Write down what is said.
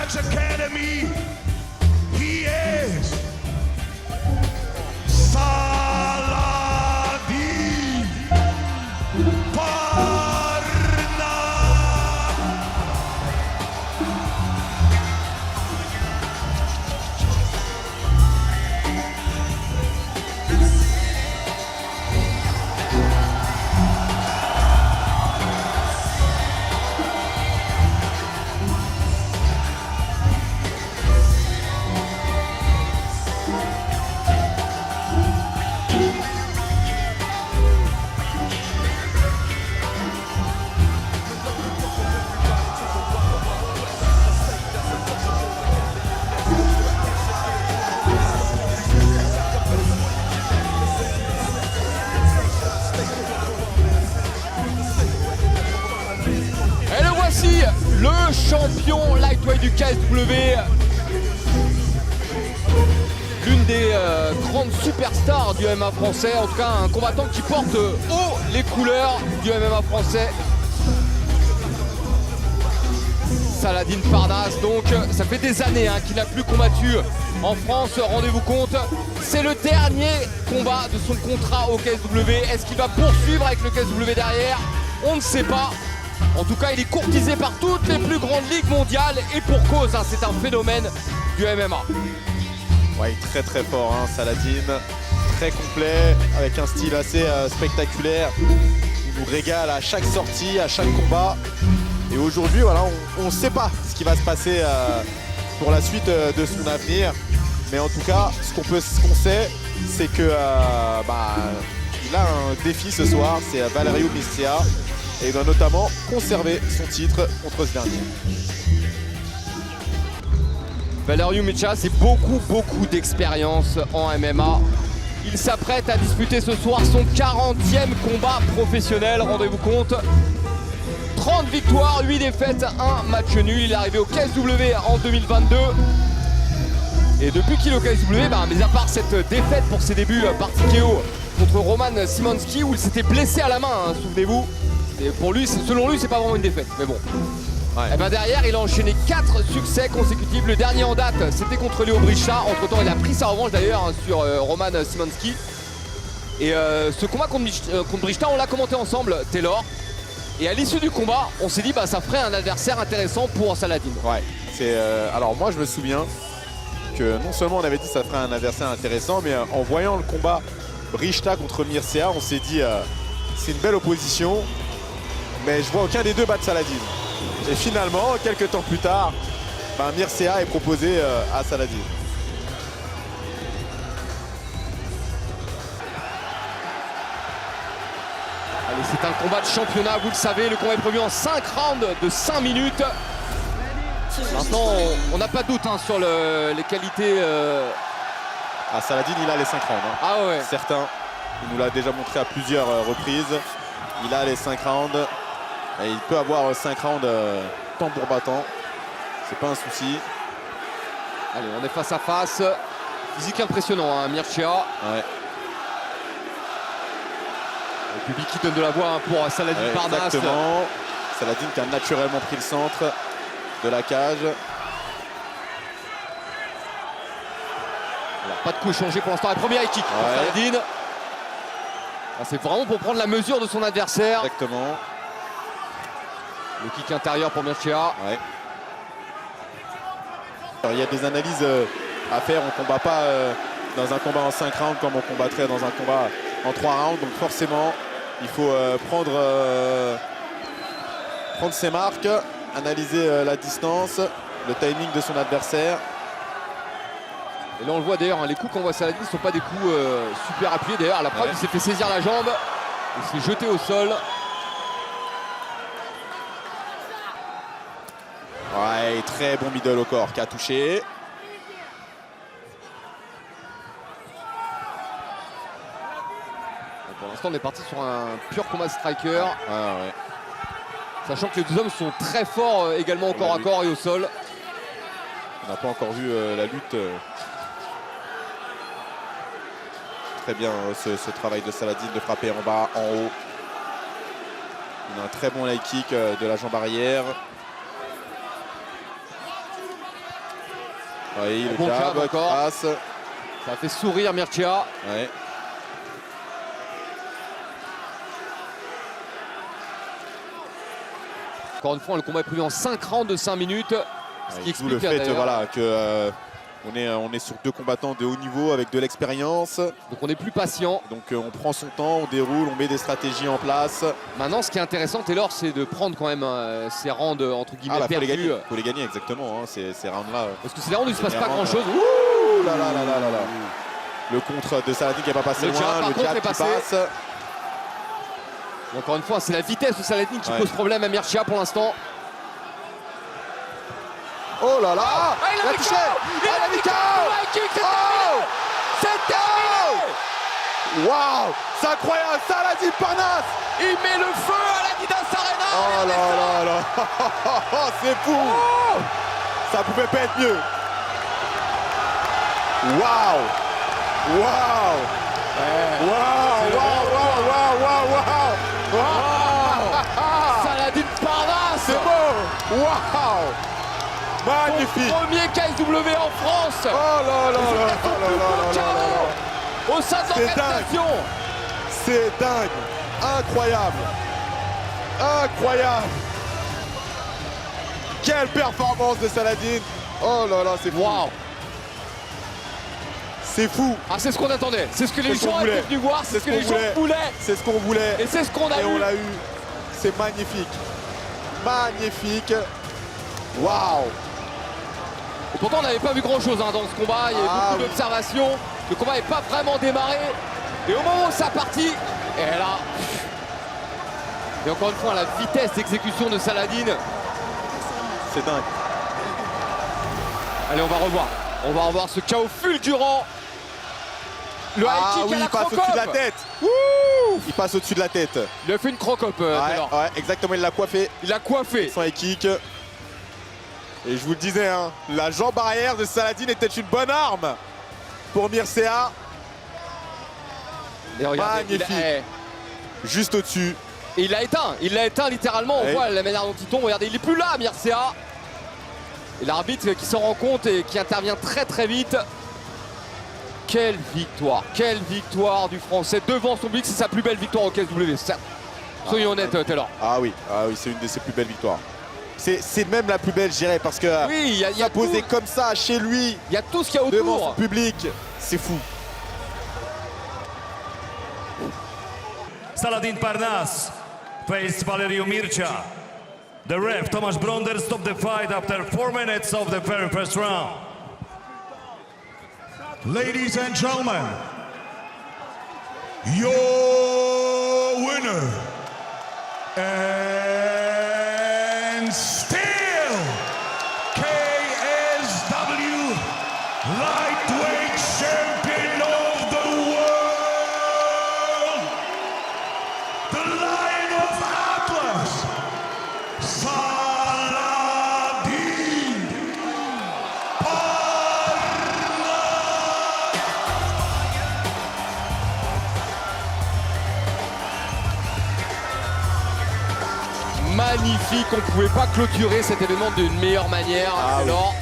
Dance Academy. He is Saladin Parnasse. Le champion lightweight du KSW, l'une des grandes superstars du MMA français, en tout cas un combattant qui porte haut les couleurs du MMA français. Saladin Parnasse, donc ça fait des années qu'il n'a plus combattu en France, rendez-vous compte. C'est le dernier combat de son contrat au KSW. Est-ce qu'il va poursuivre avec le KSW derrière? On ne sait pas. En tout cas, il est courtisé par toutes les plus grandes ligues mondiales et pour cause, c'est un phénomène du MMA. Ouais, très très fort, Saladin, très complet, avec un style assez spectaculaire. Il nous régale à chaque sortie, à chaque combat. Et aujourd'hui, voilà, on ne sait pas ce qui va se passer pour la suite de son avenir. Mais en tout cas, ce qu'on sait, c'est que il a un défi ce soir, c'est Valerio Miccia. Et il doit notamment conserver son titre contre ce dernier. Valerio Miccia, c'est beaucoup d'expérience en MMA. Il s'apprête à disputer ce soir son 40e combat professionnel, rendez-vous compte. 30 victoires, 8 défaites, 1 match nul. Il est arrivé au KSW en 2022. Et depuis qu'il est au KSW, mais à part cette défaite pour ses débuts par TKO contre Roman Simonski, où il s'était blessé à la main, souvenez-vous. Et pour lui, selon lui, c'est pas vraiment une défaite, mais bon. Ouais. Et derrière, il a enchaîné 4 succès consécutifs. Le dernier en date, c'était contre Léo Bricha. Entre-temps, il a pris sa revanche d'ailleurs sur Roman Simonski. Et ce combat contre Bricha, on l'a commenté ensemble, Taylor. Et à l'issue du combat, on s'est dit ça ferait un adversaire intéressant pour Saladin. Ouais, alors moi, je me souviens que non seulement on avait dit que ça ferait un adversaire intéressant, mais en voyant le combat Bricha contre Miccia, on s'est dit c'est une belle opposition. Mais je vois aucun des deux battre Saladin. Et finalement, quelques temps plus tard, Miccia est proposé à Saladin. Allez, c'est un combat de championnat, vous le savez. Le combat est prévu en 5 rounds de 5 minutes. Maintenant, on n'a pas de doute sur les qualités. Saladin, il a les 5 rounds. Ah ouais. Certain. Il nous l'a déjà montré à plusieurs reprises. Il a les 5 rounds. Et il peut avoir 5 rounds tambour battant. C'est pas un souci. Allez, on est face à face. Physique impressionnant, Miccia. Ouais. Le public qui donne de la voix pour Saladin Parnasse. Exactement. Saladin qui a naturellement pris le centre de la cage. Alors, pas de coup échangé pour l'instant. La première kick pour Saladin. C'est vraiment pour prendre la mesure de son adversaire. Exactement. Le kick intérieur pour Miccia. Ouais. Alors, il y a des analyses à faire. On ne combat pas dans un combat en 5 rounds comme on combattrait dans un combat en 3 rounds. Donc forcément, il faut prendre ses marques, analyser la distance, le timing de son adversaire. Et là on le voit d'ailleurs, les coups qu'envoie Saladin ne sont pas des coups super appuyés. D'ailleurs à la preuve, il s'est fait saisir la jambe. Il s'est jeté au sol. Ouais, très bon middle au corps qui a touché. Pour l'instant, on est parti sur un pur combat striker. Ouais. Sachant que les deux hommes sont très forts également au corps à corps et au sol. On n'a pas encore vu la lutte. Très bien ce travail de Saladin de frapper en bas, en haut. Il a un très bon leg kick de la jambe arrière. Oui, le Bon jab jab qui encore. passe. Ça a fait sourire Mircea. Ouais. Encore une fois, le combat est prévu en 5 rounds de 5 minutes. Ce qui D'où le explique fait d'ailleurs. voilà, que on est sur 2 combattants de haut niveau avec de l'expérience. Donc on est plus patient. Donc on prend son temps, on déroule, on met des stratégies en place. Maintenant, ce qui est intéressant, Taylor, c'est de prendre quand même ces rounds entre guillemets Faut les perdus. gagner. Faut les gagner exactement, hein, ces rounds-là. Parce que c'est là où il ne se passe Les pas rounds, grand-chose. Ouh là là là là là là. Le contre de Saladin qui n'est pas passé Le loin, jab, par le contre, jab est qui passé. passe. Encore une fois, c'est la vitesse de Saladin qui Ouais. pose problème à Mircea pour l'instant. Oh là là, il a mis touché. KO. Il a mis KO. Ouais, kick, c'est terminé. C'est terminé. Waouh, c'est incroyable, Saladin Parnasse. Il met le feu à l'Adidas Arena. Oh là là là, c'est fou. Ça pouvait pas être mieux. Waouh, waouh, waouh, waouh, waouh, waouh. Saladin Parnasse. C'est beau. Waouh. Magnifique. Premier KSW en France. Oh là là là là là là là. Au sein de C'est l'organisation. C'est dingue. Incroyable. Incroyable. Quelle performance de Saladin. Oh là là, c'est fou. Waouh. C'est fou. Ah, c'est ce qu'on attendait. C'est ce que les C'est ce qu'on gens voulait. étaient venus voir. C'est ce que les gens voulait. voulaient. C'est ce qu'on voulait. Et c'est ce qu'on a Et eu. on l'a eu. C'est magnifique. Magnifique. Waouh. Et pourtant, on n'avait pas vu grand-chose dans ce combat. Il y avait beaucoup oui. d'observations. Le combat n'est pas vraiment démarré. Et au moment où ça partit, et là... Et encore une fois, la vitesse d'exécution de Saladin. C'est dingue. Allez, on va revoir. On va revoir ce chaos fulgurant. Le high kick oui, à la il passe crocope. au-dessus de la tête. Il passe au-dessus de la tête. Il a fait une crocope, Taylor. Ouais, exactement, il l'a coiffé. Il a coiffé. Son high kick. Et je vous le disais, hein, la jambe arrière de Saladin était une bonne arme pour Mircea. Et regardez, Magnifique. Juste au-dessus. Et il l'a éteint littéralement. On Ouais. voit la manière dont il tombe. Regardez, il est plus là, Mircea. Et l'arbitre qui s'en rend compte et qui intervient très très vite. Quelle victoire du Français devant son public. C'est sa plus belle victoire au KSW, certes. Soyons honnêtes, Taylor. Ah oui, c'est une de ses plus belles victoires. C'est même la plus belle, je dirais, parce que Oui, il y a posé tout. comme ça chez lui, Il y a tout ce qu'il y a devant autour. son public, c'est fou. Saladin Parnasse faced Valeriu Mircea. The ref, Tomasz Bronder, stopped the fight after 4 minutes of the very first round. Ladies and gentlemen, your winner and still KSW lightweight champion of the world, the Lion of Atlas, Saladin Magnifique, on ne pouvait pas clôturer cet événement d'une meilleure manière. Ah oui. Alors,